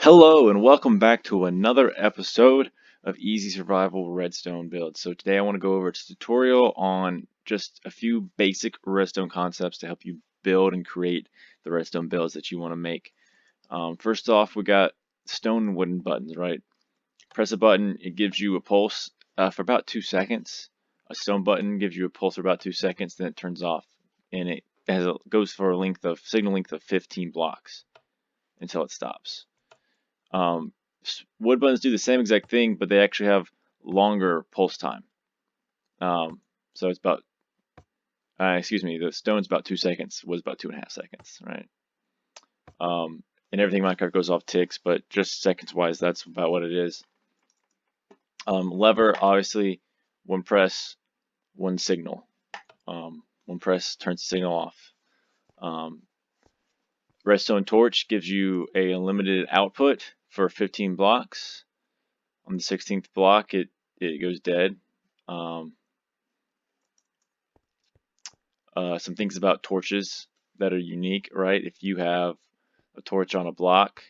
Hello and welcome back to another episode of Easy Survival Redstone Build. So today I want to go over a tutorial on just a few basic redstone concepts to help you build and create the redstone builds that you want to make. First off, we got stone and wooden buttons, right? Press a button, it gives you a pulse for about 2 seconds. A stone button gives you a pulse for about 2 seconds, then it turns off, and it goes for a signal length of 15 blocks until it stops. Wood buttons do the same exact thing, but they actually have longer pulse time. So it's about, the stone's about 2 seconds, was about 2.5 seconds, right? And everything in Minecraft goes off ticks, but just seconds wise, that's about what it is. Lever, obviously, one press, one signal. One press turns the signal off. Redstone torch gives you a unlimited output for 15 blocks. On the 16th block, it goes dead. Some things about torches that are unique, right? If you have a torch on a block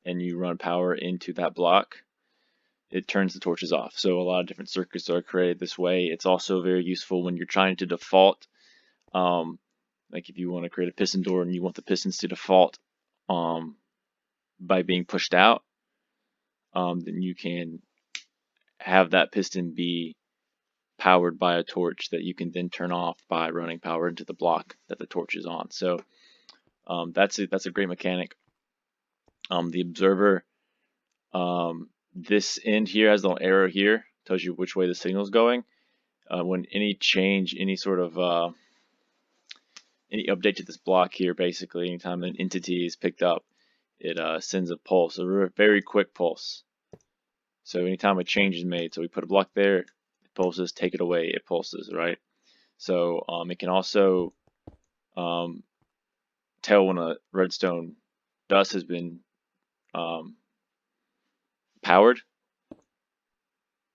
and you run power into that block, it turns the torches off. So a lot of different circuits are created this way. It's also very useful when you're trying to default, like if you want to create a piston door and you want the pistons to default by being pushed out, then you can have that piston be powered by a torch that you can then turn off by running power into the block that the torch is on. So that's a great mechanic. The observer, this end here has a little arrow here, tells you which way the signal is going. When any change, any sort of any update to this block here, basically, anytime an entity is picked up, it sends a pulse, a very quick pulse. So anytime a change is made, so we put a block there, it pulses, take it away, it pulses, right? So it can also tell when a redstone dust has been powered,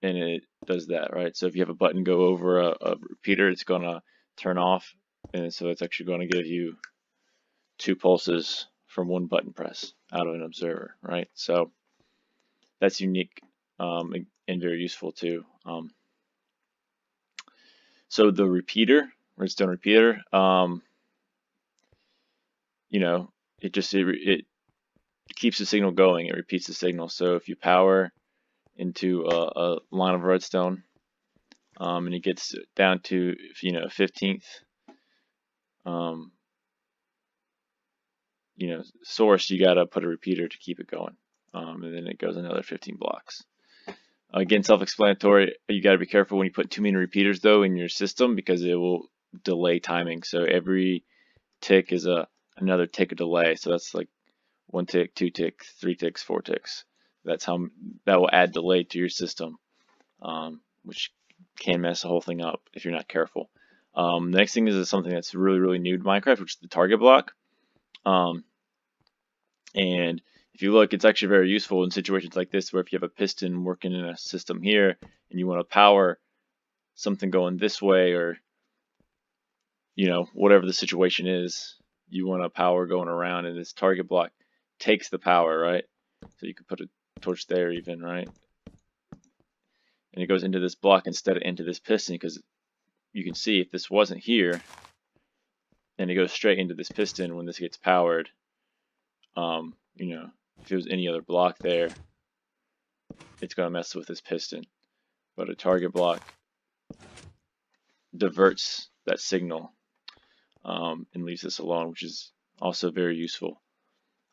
and it does that, right? So if you have a button go over a repeater, it's gonna turn off, and so it's actually going to give you 2 pulses from one button press out of an observer, right? So that's unique and very useful too. So the repeater, redstone repeater, it keeps the signal going. It repeats the signal. So if you power into a line of redstone, and it gets down to 15th, source, you gotta put a repeater to keep it going, and then it goes another 15 blocks. Again, self-explanatory. You got to be careful when you put too many repeaters though in your system, because it will delay timing. So every tick is another tick of delay. So that's like 1 tick, 2 tick, 3 ticks, 4 ticks. That will add delay to your system, which can mess the whole thing up if you're not careful. The next thing is something that's really new to Minecraft, which is the target block. And if you look, it's actually very useful in situations like this, where if you have a piston working in a system here and you want to power something going this way, or whatever the situation is, you want a power going around, and this target block takes the power, right? So you could put a torch there even, right? And it goes into this block instead of into this piston, because you can see if this wasn't here, and it goes straight into this piston when this gets powered, if it was any other block there, it's going to mess with this piston. But a target block diverts that signal and leaves this alone, which is also very useful.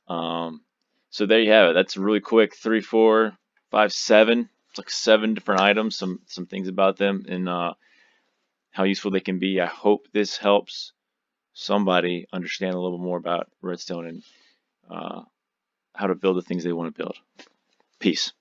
So there you have it. That's really quick. 3, 4, 5, 7. It's like 7 different items, some things about them, and how useful they can be. I hope this helps somebody understand a little more about redstone and how to build the things they want to build. Peace.